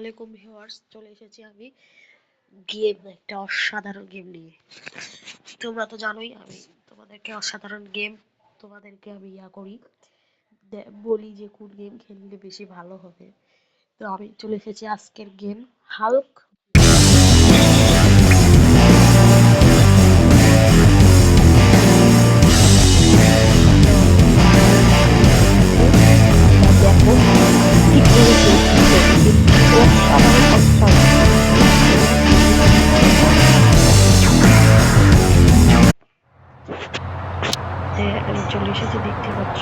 আলাইকুম ভিউয়ার্স, চলে এসেছি আমি গেম, একটা অসাধারণ গেম নিয়ে। তোমরা তো জানোই আমি তোমাদেরকে অসাধারণ গেম তোমাদেরকে আমি করি, বলি যে কোন গেম খেললে বেশি ভালো হবে। তো আমি চলে এসেছি আজকের গেম হাল্ক। দেখো ঠিক করে খেলছি, অসাধারণ আমি চলে এসেছি, দেখতে পাচ্ছ।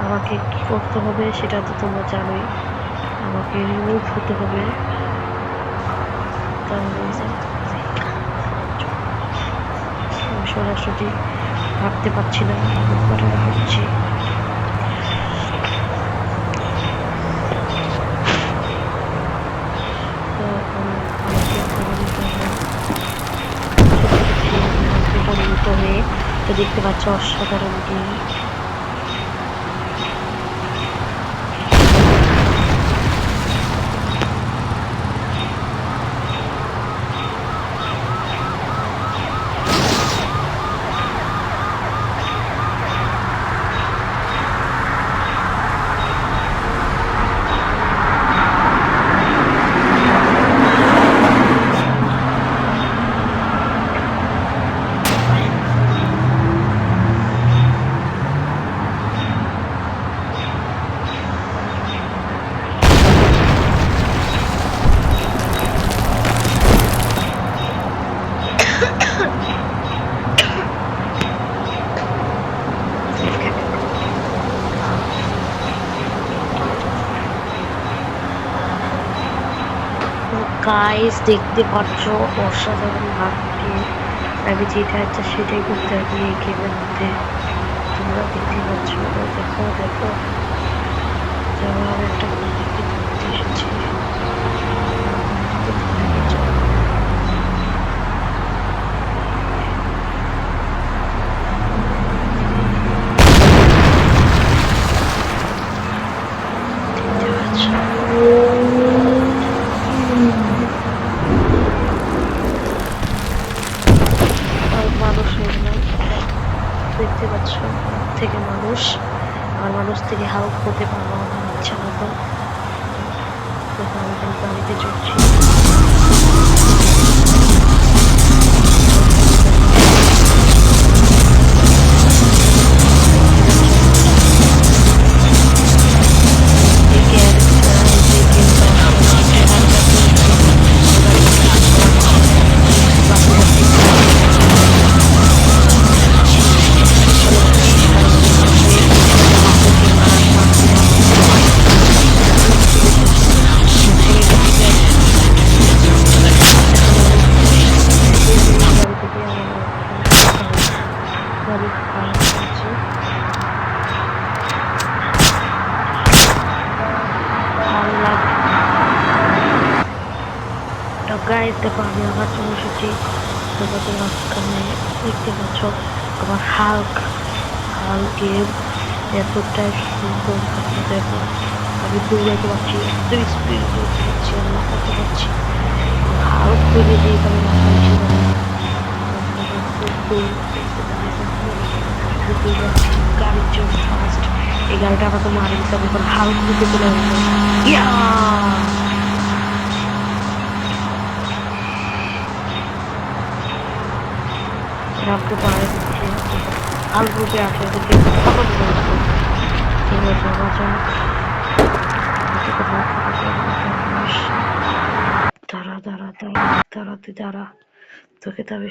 আমাকে কি করতে হবে সেটা তো তোমরা জানোই, আমাকে রিমুভ হতে হবে। তাহলে আমি সরাসরি ভাবতে পারছি না, করে হচ্ছে পরিণত হয়ে, তো দেখতে পাচ্ছ অসাধারণ গেম। গাইস দেখতে পাচ্ছ অসাধারণ ভাবকে, আমি যেটা ইচ্ছা সেটাই করতে পারি এই গেমের মধ্যে। তোমরা দেখতে পাচ্ছ, দেখো দেখো, যেমন আমি একটা মন্দিরকে ধরতে এসেছি। দেখতে পাচ্ছ থেকে মানুষ, আর মানুষ থেকে হাল্ক হতে পারবো আমার ইচ্ছা মতো। দেখো আমি গাড়িতে চড়ছি। গাইস দেখো আমি আবার চলে এসেছি তোমাদের মাঝখানে। দেখতে পাচ্ছ আমার হাল্কের এতটাই সুন্দর ভাবে দেখো, আমি দৌড়াতে পারছি, এত স্পিড করতে পারছি, আমি লাফাতে পারছি। হাল্ক তৈরি দিয়ে আমি লাফাই ছিল গাড়ির জন্য ফার্স্ট এই গাড়িটা আমাকে মারি দিতে হবে, এখন হাল্ক দিতে চলে আসবো। ইয়া आपके पास हाल रुपये आते हैं कि खत्म हो जाए ये जाना जाए तारा तारा तारा तारा तारा तो किताब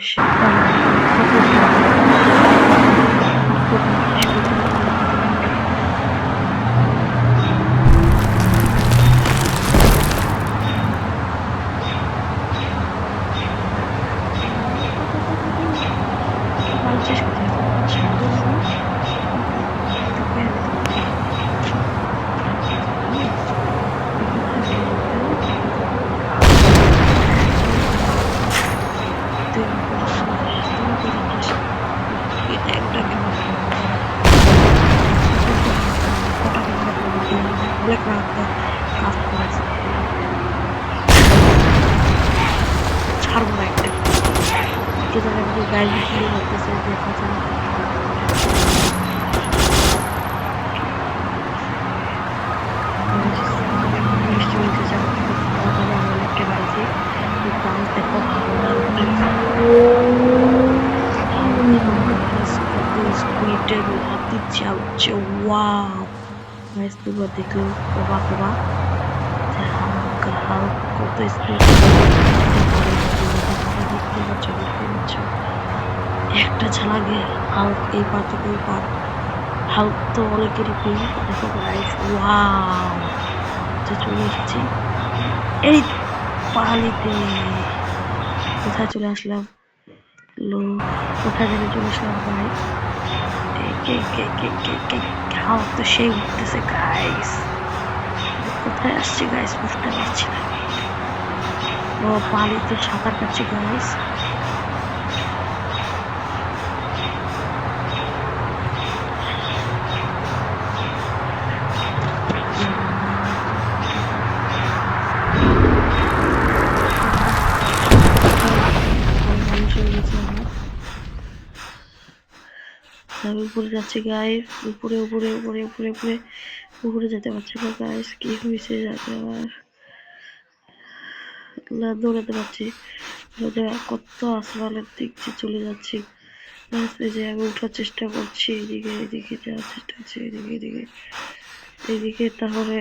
গাইজ বিক্রি করতেছে দেখা যায়। বৃষ্টি হয়েছে যাওয়ার তাড়াতাড়ি আমরা লিফটে বাড়িছি। গাইজ দেখো স্পিডে লাফ দিচ্ছে হচ্ছে ওয়াও। গাইজ তোমরা দেখলেও অবাক অবাক হালকা হালকা কত স্পিড দেখতে পাচ্ছ একটা ঝালাকে হালক এই পার থেকে ওই পার হালক তো অনেকেরই প্রিয়। দেখো গাইস ওয়াও চলে এসেছি এই পানিতে। কোথায় চলে আসলাম কোথায় যেন চলে আসলাম ভাই। হালক তো সেই উঠতেছে গাইস। কোথায় আসছে গাইস বুঝতে পারছি না। ও পানিতে সাঁতার কাটছে গাইস। আমি উপরে যাচ্ছি গাইস। উপরে উপরে উপরে উপরে উপরে উপরে যেতে পারছি না গাইস। কি হয়েছে যাতে আবার দৌড়াতে পারছি কত আসমানের দিক চলে যাচ্ছি। এই যে আমি উঠার চেষ্টা করছি এদিকে এদিকে যাওয়ার চেষ্টা করছি এদিকে এদিকে এদিকে তাহলে